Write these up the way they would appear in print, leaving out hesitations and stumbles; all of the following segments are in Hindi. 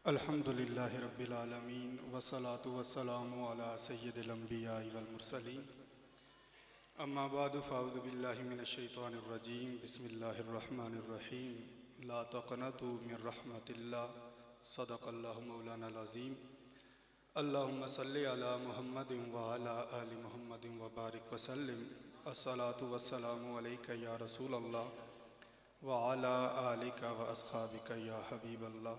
अल्हम्दुलिल्लाहि रब्बिल आलमीन वस्सलातु वस्सलामु अला सय्यिदिल अंबियाइ वल मुरसलीन अम्मा बादु फ़अऊज़ु बिल्लाहि मिनश शैतानिर रजीम बिस्मिल्लाहिर रहमानिर रहीम ला तक़नतु मिर रहमतिल्लाह सदक़ल्लाहु मौलानाल अज़ीम अल्लाहुम्मा सल्लि अला मुहम्मदिन व अला आलि मुहम्मदिन व बारिक व सल्लिम अस्सलातु वस्सलामु अलैका या रसूलल्लाह व अला आलिका व अस्हाबिका या हबीबल्लाह।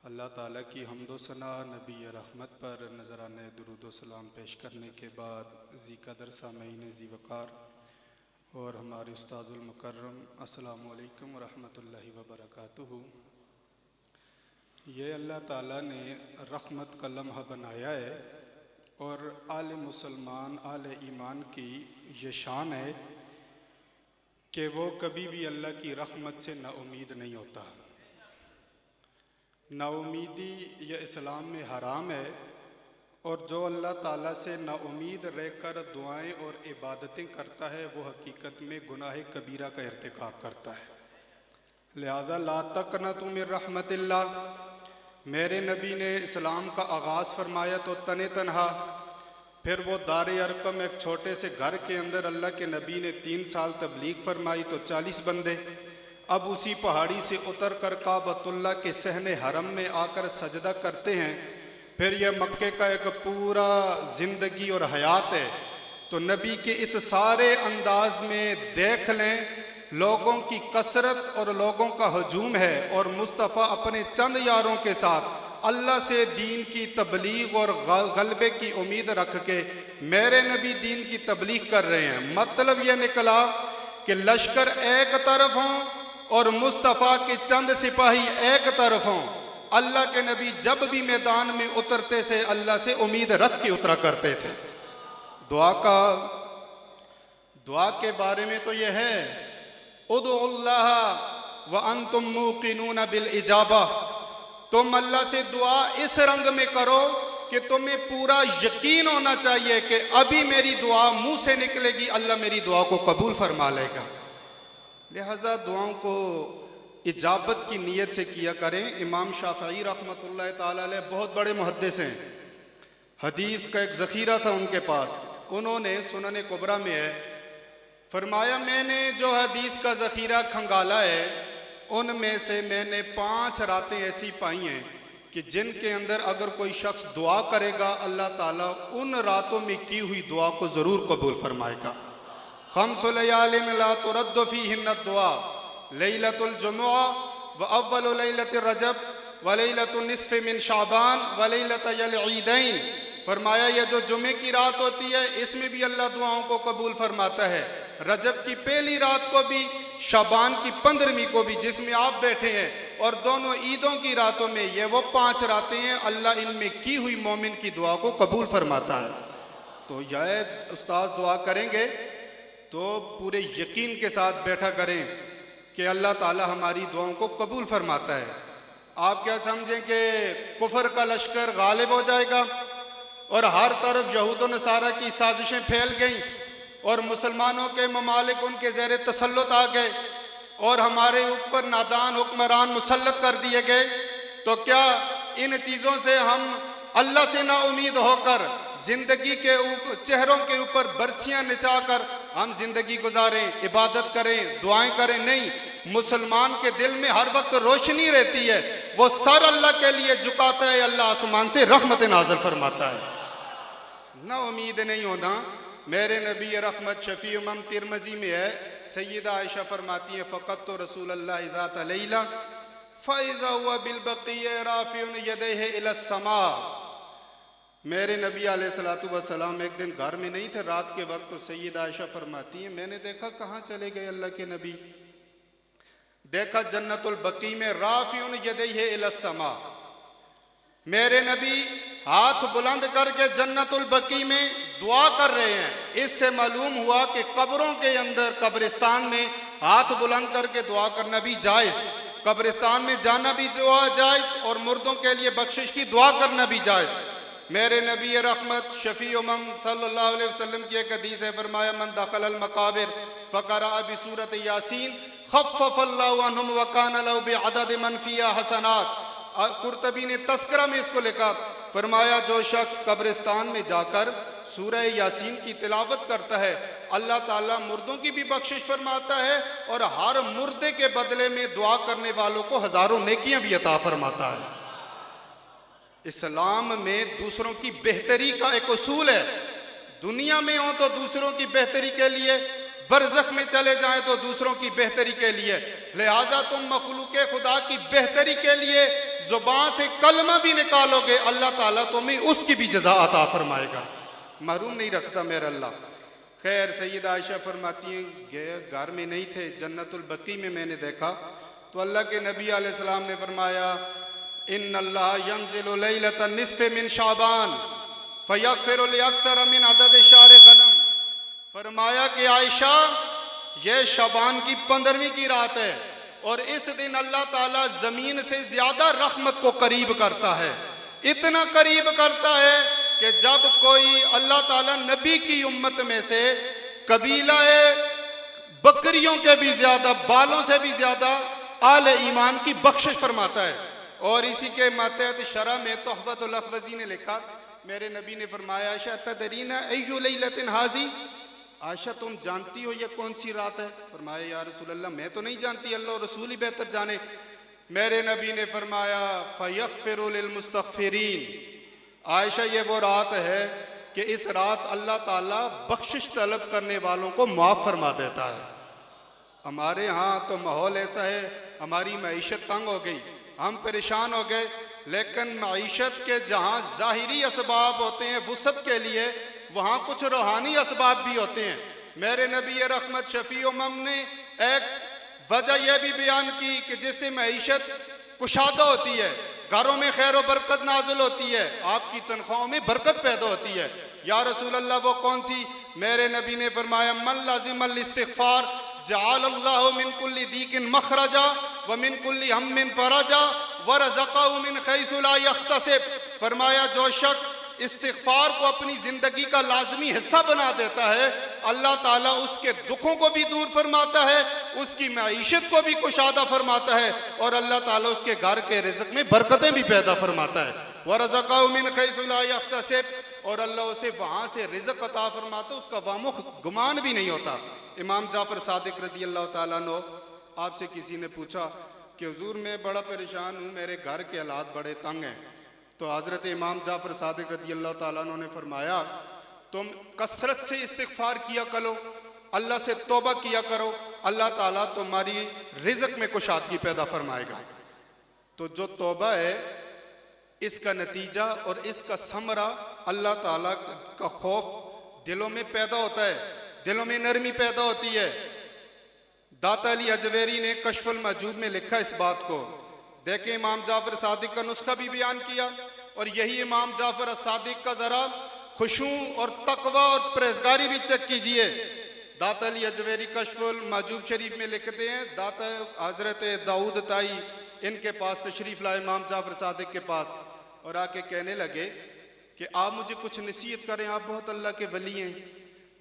अल्लाह ताला की हम्दो सना नबी रहमत पर नज़राने दुरूद सलाम पेश करने के बाद ज़ी कदर सामईन ज़ी वक़ार और हमारे उस्ताज़ुल मुकर्रम अस्सलामु अलैकुम व रहमतुल्लाहि व बरकातुहू। ये अल्लाह ताला ने रहमत का लम्हा बनाया है और आले मुसलमान आले ईमान की ये शान है कि वो कभी भी अल्लाह की रहमत से नाउमीद नहीं होता। नाउमीदी यह इस्लाम में हराम है और जो अल्लाह ताला से नाउमीद रहकर दुआएं और इबादतें करता है वो हकीकत में गुनाह कबीरा का इर्तिकाब करता है। लिहाजा ला तक़नतु मिर रहमतिल्लाह, मेरे नबी ने इस्लाम का आगाज़ फरमाया तो तने तनहा, फिर वो दारे अरकम एक छोटे से घर के अंदर अल्लाह के नबी ने 3 साल तबलीग फरमाई तो 40 बंदे। अब उसी पहाड़ी से उतर कर काबतुल्लाह के सहने हरम में आकर सजदा करते हैं। फिर यह मक्के का एक पूरा ज़िंदगी और हयात है। तो नबी के इस सारे अंदाज में देख लें, लोगों की कसरत और लोगों का हजूम है और मुस्तफ़ा अपने चंद यारों के साथ अल्लाह से दीन की तबलीग और गलबे की उम्मीद रख के मेरे नबी दीन की तबलीग कर रहे हैं। मतलब यह निकला कि लश्कर एक तरफ हों और मुस्तफ़ा के चंद सिपाही एक तरफ हों। अल्लाह के नबी जब भी मैदान में उतरते से अल्लाह से उम्मीद रख के उतरा करते थे। दुआ के बारे में तो यह है, उदुल्लाह व अंतुम मूक़िनून बिल इजाबा, तुम अल्लाह से दुआ इस रंग में करो कि तुम्हें पूरा यकीन होना चाहिए कि अभी मेरी दुआ मुंह से निकलेगी, अल्लाह मेरी दुआ को कबूल फरमा लेगा। लिहाजा दुआओं को इजाबत की नीयत से किया करें। इमाम शाफ़ई रहमतुल्लाह ताला अलैह बहुत बड़े मुहद्दिस हैं। हदीस का एक ज़ख़ीरा था उनके पास। उन्होंने सुनन कुबरा में है फरमाया, मैंने जो हदीस का ज़ख़ीरा खंगाला है उनमें से मैंने 5 रातें ऐसी पाई हैं कि जिनके अंदर अगर कोई शख्स दुआ करेगा अल्लाह ताला उन रातों में की हुई दुआ को ज़रूर कबूल फरमाएगा। खम्सु लयालिन ला तुरद्दु फीहिन्ना दुआ, लैलतुल जुमुआ व अव्वलु लैलति रजब व लैलतुन निस्फ़ि मिन शाबान व लैलतल ईदैन। फरमाया यह जो जुमे की रात होती है इसमें भी अल्लाह दुआओं को कबूल फरमाता है। रजब की पहली रात को भी, शाबान की 15वीं को भी जिसमें आप बैठे हैं, और दोनों ईदों की रातों में, ये वो 5 रातें हैं अल्लाह इनमें की हुई मोमिन की दुआ को कबूल फरमाता है। तो यह उस्ताद दुआ करेंगे तो पूरे यकीन के साथ बैठा करें कि अल्लाह ताला हमारी दुआओं को कबूल फरमाता है। आप क्या समझें कि कुफर का लश्कर गालिब हो जाएगा और हर तरफ यहूद व नसारा की साजिशें फैल गईं और मुसलमानों के ममालिक उनके ज़ेर तसल्लुत आ गए और हमारे ऊपर नादान हुक्मरान मुसल्लत कर दिए गए? तो क्या इन चीज़ों से हम अल्लाह से ना उम्मीद होकर जिंदगी के चेहरों के ऊपर बर्छियां नचाकर हम जिंदगी गुजारें, इबादत करें, दुआएं करें? नहीं, मुसलमान के दिल में हर वक्त रोशनी रहती है, वो सर अल्लाह के लिए झुकाता है, अल्लाह आसमान से रहमत नाज़िल फरमाता है। ना उम्मीद नहीं होना। मेरे नबी रहमत शफी उम्म तिरमिज़ी में है, सय्यदा आयशा फरमाती है, फ़क़त तो रसूलुल्लाह ज़ात लैला फ़इज़ा हुवा बिल बक़ीय राफ़िउन यदैहि इला समा। मेरे नबी अलैहिस्सलातु वस्सलाम एक दिन घर में नहीं थे रात के वक्त। तो सय्यदा आयशा फरमाती है, मैंने देखा कहाँ चले गए अल्लाह के नबी। देखा जन्नतुल बकी में राफ़िउन यदैहि इला समा, मेरे नबी हाथ बुलंद करके जन्नतुल बकी में दुआ कर रहे हैं। इससे मालूम हुआ कि कब्रों के अंदर, कब्रिस्तान में हाथ बुलंद करके दुआ करना भी जायज़, कब्रिस्तान में जाना भी दुआ जायज़ और मुर्दों के लिए बख्शिश की दुआ करना भी जायज़। मेरे नबी रहमत शफी उम्म सल्लल्लाहु अलैहि वसल्लम की एक हदीस है, फरमाया मन दखलल मकाबिर फ़क़रा बिसूरत यासीन खफ़फ़ल्लाहु अन्हुम व कान लहु बिअदद मन फ़ीहा हसनात। कुर्तबी ने तस्करा में इसको लिखा, फरमाया जो शख्स कब्रिस्तान में जाकर सूरह यासीन की तिलावत करता है, अल्लाह ताला मुर्दों की भी बख्शिश फरमाता है और हर मुर्दे के बदले में दुआ करने वालों को हजारों नेकियां भी अता फरमाता है। इस्लाम में दूसरों की बेहतरी का एक उसूल है। दुनिया में हो तो दूसरों की बेहतरी के लिए, बरज़ख में चले जाएं तो दूसरों की बेहतरी के लिए। लिहाजा तुम मखलूक खुदा की बेहतरी के लिए जुबान से कलमा भी निकालोगे, अल्लाह ताला तुम्हें उसकी भी जज़ा अता फरमाएगा, महरूम नहीं रखता मेरा अल्लाह। खैर, सैयदा आयशा फरमाती हैं घर में नहीं थे, जन्नतुल बकी में मैंने देखा तो अल्लाह के नबी अलैहिस्सलाम ने फरमाया इन्नल्लाह यंज़िलु लैलतन निस्फ़े मिन शाबान फयग़फ़िरु लिअक्सर मिन अदद शार गनम। फरमाया कि आयशा, ये शाबान की 15वीं की रात है और इस दिन अल्लाह ताला जमीन से ज्यादा रहमत को करीब करता है। इतना करीब करता है कि जब कोई अल्लाह ताला नबी की उम्मत में से कबीला बकरियों के भी ज्यादा, बालों से भी ज्यादा आले ईमान की बख्शिश फरमाता है। और इसी के मातहत शरह में तोहफतुल अखवज़ी ने लिखा, मेरे नबी ने फरमाया आयशा तदरीना अय्यु लैलतिन हाज़ी, आयशा तुम जानती हो ये कौन सी रात है? फरमाया या रसूल अल्लाह, मैं तो नहीं जानती, अल्लाह और रसूल ही बेहतर जाने। मेरे नबी ने फरमाया फयग़फ़िरु लिलमुस्तग़फ़िरीन, आयशा ये वो रात है कि इस रात अल्लाह ताला बख्शिश तलब करने वालों को माफ़ फरमा देता है। हमारे यहाँ तो माहौल ऐसा है, हमारी मईशत तंग हो गई, हम परेशान हो गए, लेकिन मईशत के जहाँ ज़ाहिरी असबाब होते हैं वुसअत के लिए, वहाँ कुछ रूहानी असबाब भी होते हैं। मेरे नबी रहमत शफी उम्म ने एक वजह यह भी बयान की कि जिससे मईशत कुशादा होती है, घरों में खैर और बरकत नाजुल होती है, आपकी तनख्वाहों में बरकत पैदा होती है। या रसूल अल्लाह वो कौन सी? मेरे नबी ने फरमाया मन लाजिमल इस्तिग़फ़ार जअलल्लाहु मिन कुल्ली दीकिन मखरजा व मिन कुल्ली हम्मिन फरजा व रज़क़हु मिन हैसु ला यहतसिब। फरमाया जो शख्स इस्तिग़फ़ार को अपनी जिंदगी का लाजमी हिस्सा बना देता है, अल्लाह ताला उसके दुखों को भी दूर फरमाता है, उसकी मईशत को भी कुशादा फरमाता है और अल्लाह ताला उसके घर के रिज़्क़ में बरकतें भी पैदा फरमाता है। व रज़क़हु मिन हैसु ला यहतसिब, और अल्लाह उसे वहाँ से रिज़्क़ अता फरमाता, उसका वामो गुमान भी नहीं होता। इमाम जाफ़र सादिक रज़ी अल्लाह ताला अन्हु, आपसे किसी ने पूछा कि हुज़ूर मैं बड़ा परेशान हूँ, मेरे घर के हालात बड़े तंग हैं। तो हज़रत इमाम जाफ़र सादिक रज़ी अल्लाह ताला अन्हु ने फरमाया तुम कसरत से इस्तिग़फ़ार किया करो, अल्लाह से तौबा किया करो, अल्लाह ताला तुम्हारी रिज़्क़ में कुशादगी पैदा फरमाएगा। तो जो तौबा है इसका नतीजा और इसका समरा अल्लाह ताला का खौफ दिलों में पैदा होता है, दिलों में नरमी पैदा होती है। दाता अली अजवेरी ने कश्फुल मजूब में लिखा इस बात को। देखें, इमाम जाफ़र सादिक का नुस्खा भी बयान किया और यही इमाम जाफ़र सादिक का ज़रा खुशू और तकवा और परहेज़गारी भी चेक कीजिए। दाता अली अजवेरी कश्फुल मजूब शरीफ में लिखते हैं, दाता हज़रत दाऊद ताई इनके पास तशरीफ़ लाए इमाम जाफ़र सादिक के पास और आके कहने लगे कि आप मुझे कुछ नसीहत करें, आप बहुत अल्लाह के वली हैं।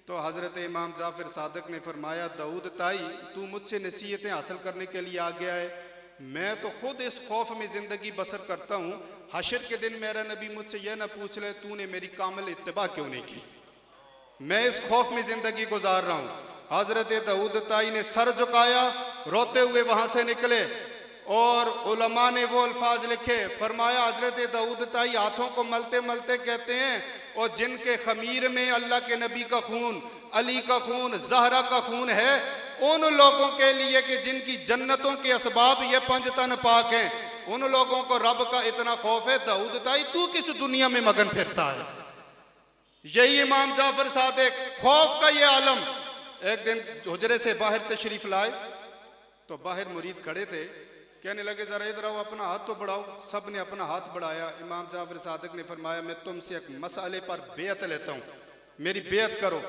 तो हज़रत इमाम जाफ़र सादिक ने फरमाया दाऊद ताई तू मुझसे नसीहतें हासिल करने के लिए आ गया है, मैं तो खुद इस खौफ में ज़िंदगी बसर करता हूँ, हशर के दिन मेरा नबी मुझसे यह ना पूछ ले तूने मेरी कामिल इत्तिबा क्यों नहीं की, मैं इस खौफ में ज़िंदगी गुजार रहा हूँ। हज़रत दाऊद ताई ने सर झुकाया, रोते हुए वहाँ से निकले और उलमा ने वो अल्फाज लिखे। फरमाया हज़रत दाऊद ताई हाथों को मलते मलते कहते हैं और जिनके खमीर में अल्लाह के नबी का खून, अली का खून, ज़हरा का खून है, उन लोगों के लिए कि जिनकी जन्नतों के असबाब ये 5 तन पाक हैं, उन लोगों को रब का इतना खौफ है। दाऊद ताई तू किस दुनिया में मगन फिरता है? यही इमाम जाफ़र सादिक खौफ का ये आलम। एक दिन हुजरे से बाहर तशरीफ लाए तो बाहर मुरीद खड़े थे, कहने लगे जरा इधर आओ, अपना हाथ तो बढ़ाओ। सब ने अपना हाथ बढ़ाया। इमाम जाफ़र सादिक ने फरमाया मैं तुमसे एक मसले पर बेअत लेता हूँ, मेरी बेअत करो।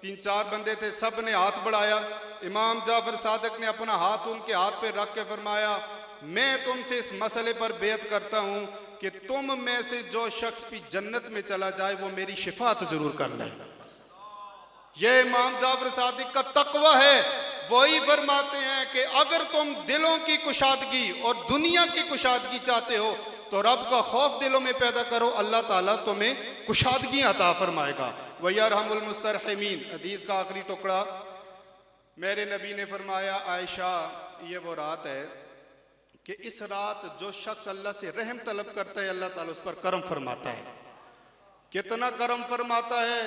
3-4 बंदे थे, सब ने हाथ बढ़ाया। इमाम जाफ़र सादिक ने अपना हाथ उनके हाथ पे रख के फरमाया मैं तुमसे इस मसले पर बेअत करता हूँ कि तुम में से जो शख्स भी जन्नत में चला जाए वो मेरी शिफात जरूर कर ले। यह इमाम जाफ़र सादिक का तकवा है, वही फरमाते हैं कि अगर तुम दिलों की कुशादगी और दुनिया की कुशादगी चाहते हो तो रब का खौफ दिलों में पैदा करो, अल्लाह ताला तुम्हें कुशादगी अता फरमाएगा। वयरहमुल मुस्तरहिमीन। हदीस का आखिरी टुकड़ा, मेरे नबी ने फरमाया, आयशा ये वो रात है कि इस रात जो शख्स अल्लाह से रहम तलब करता है अल्लाह ताला उस पर करम फरमाता है। कितना करम फरमाता है,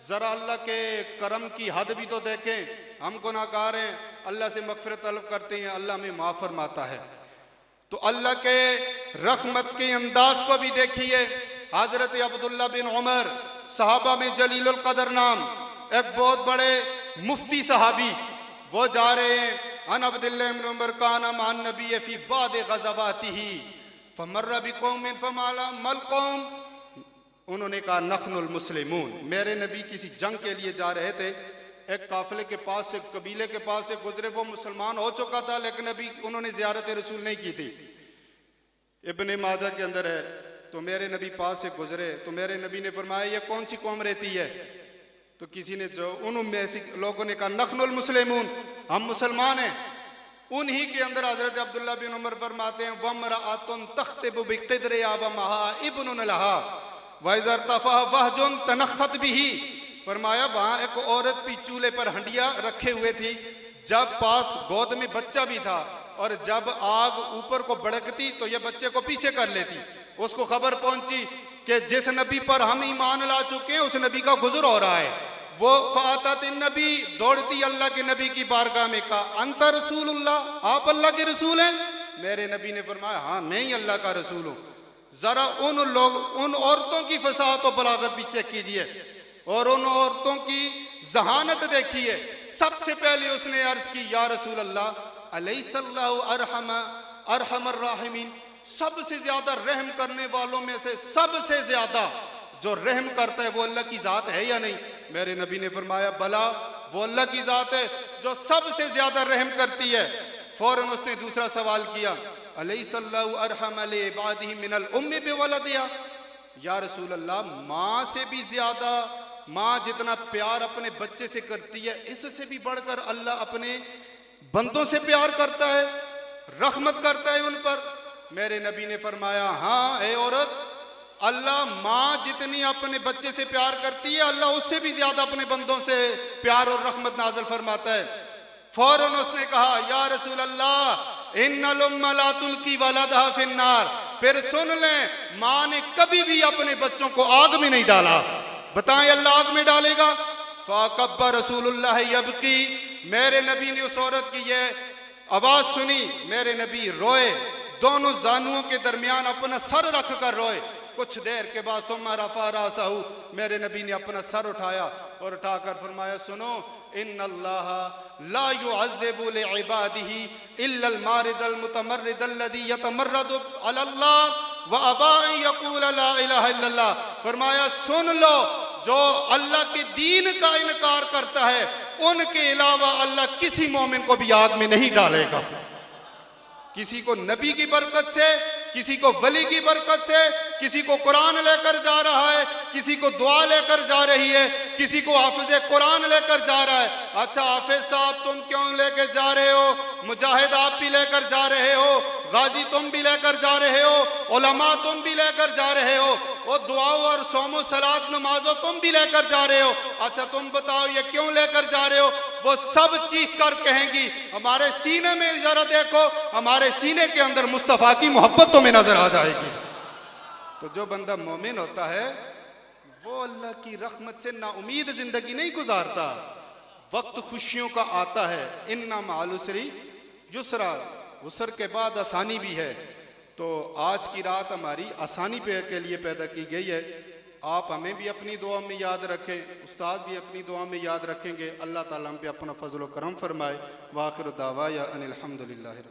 जरा अल्लाह के करम की हद भी तो देखें। हम गुनाहगार हैं, अल्लाह से मगफिरत तलब करते हैं, अल्लाह हमें माफ़ फरमाता है। तो अल्लाह के रहमत के अंदाज को भी देखिए। हजरत अब्दुल्ला बिन उमर सहाबा में जलीलुल कदर नाम एक बहुत बड़े मुफ्ती सहाबी, वो जा रहे हैं, अन अब्दुल्लाह इब्न उमर काना मान नबी फी बाद गज़वातिही फमर्रा बिकौमिन फमाला मल कौम। उन्होंने कहा नखनुल मुस्लिमून, मेरे नबी किसी जंग के लिए जा रहे थे, एक काफिले के पास से, कबीले के पास से गुजरे, वो मुसलमान हो चुका था लेकिन अभी उन्होंने ज़ियारत रसूल नहीं की थी। इब्ने माजा के अंदर है। तो मेरे नबी पास से गुजरे तो मेरे नबी ने फरमाया ये कौन सी कौम रहती है? तो किसी ने, जो उनमें ऐसे लोगों ने कहा नखनुल मुस्लिमून, हम मुसलमान हैं। उन्हीं के अंदर हजरत अब्दुल्ला बिन उमर फरमाते हैं वमराअतुन तख्तिबु बिक़िद्रि आबमहा इब्नुन लहा वइज़र तफ़ा वहजुन तनख़त बिही। फरमाया वहाँ एक औरत भी चूल्हे पर हंडिया रखे हुए थी, जब पास गोद में बच्चा भी था और जब आग ऊपर को भड़कती तो ये बच्चे को पीछे कर लेती। उसको खबर पहुंची कि जिस नबी पर हम ईमान ला चुके हैं उस नबी का गुज़र हो रहा है। वो फ़ातत नबी, दौड़ती अल्लाह के नबी की बारगाह में, कहा अंत रसूलुल्लाह, आप अल्लाह के रसूल हैं? मेरे नबी ने फरमाया हाँ मैं ही अल्लाह का रसूल हूँ। जरा उन औरतों की फसाहत और बलागत भी चेक कीजिए और उन औरतों की जहानत देखिए। सबसे पहले उसने अर्ज की या रसूल अल्लाह अलैहिस्सलाहु अरहमर राहिमीन, सबसे ज्यादा रहम करने वालों में से सबसे ज्यादा जो रहम करता है वो अल्लाह की जात है या नहीं? मेरे नबी ने फरमाया बला, वो अल्लाह की जात है जो सबसे ज्यादा रहम करती है। फौरन उसने दूसरा सवाल किया अलैहिस्सलाहु अरहम अली इबादिही मिनल उम्मी बिवलदिहा, या रसूल अल्लाह माँ से भी ज्यादा, माँ जितना प्यार अपने बच्चे से करती है इससे भी बढ़कर अल्लाह अपने बंदों से प्यार करता है, रहमत करता है उन पर। मेरे नबी ने फरमाया हाँ ए औरत, अल्लाह माँ जितनी अपने बच्चे से प्यार करती है अल्लाह उससे भी ज्यादा अपने बंदों से प्यार और रहमत नाज़िल फरमाता है। फौरन उसने कहा या रसूल अल्लाह इन्नल उम्मा ला तुल्की वलदहा फिन्नार, फिर सुन लें माँ ने कभी भी अपने बच्चों को आग में नहीं डाला। बताएं अल्लाह आग में डालेगा? फ़कब्बा रसूलुल्लाह यबकी, मेरे नबी ने उस औरत की ये आवाज सुनी, मेरे नबी रोए, दोनों जानुओं के दरमियान अपना सर रख कर रोए। कुछ देर के बाद सुम्मा रफ़ा रासहू, मेरे नबी ने अपना सर उठाया और उठाकर फरमाया सुनो इन्नल्लाह ला युअज़्ज़िबु लिइबादिही इल्लल मारिदल मुतमर्रिदल लज़ी यतमर्रदु अलल्लाह व अबा अन यक़ूल ला इलाहा इल्लल्लाह। फरमाया सुन लो, जो अल्लाह के दीन का इनकार करता है उनके अलावा अल्लाह किसी मोमिन को भी आग में नहीं डालेगा। किसी को नबी की बरकत से, किसी को वली की बरकत से, किसी को कुरान लेकर जा रहा है, किसी को दुआ लेकर जा रही है, किसी को हाफिज कुरान लेकर जा रहा है। अच्छा हाफिज साहब तुम क्यों लेकर जा रहे हो? मुजाहिद आप भी लेकर जा रहे हो, गाजी तुम भी लेकर जा रहे हो, उलमा तुम भी लेकर जा रहे हो, और दुआ और सोमो सलात नमाजो तुम भी लेकर जा रहे हो। अच्छा तुम बताओ ये क्यों लेकर जा रहे हो? वो सब चीख कर कहेंगी हमारे सीने में जरा देखो, हमारे सीने के अंदर मुस्तफ़ा की मोहब्बत तुम्हें नजर आ जाएगी। तो जो बंदा मोमिन होता है वो अल्लाह की रहमत से नाउमीद जिंदगी नहीं गुजारता। वक्त खुशियों का आता है, इन्ना मअल उसरी युसरा, उसर के बाद आसानी भी है। तो आज की रात हमारी आसानी के लिए पैदा की गई है। आप हमें भी अपनी दुआ में याद रखें, उस्ताद भी अपनी दुआ में याद रखेंगे। अल्लाह ताला हम पे अपना फजल व करम फरमाए। वाखिर दावा या अनिल हम्दुलिल्लाहि।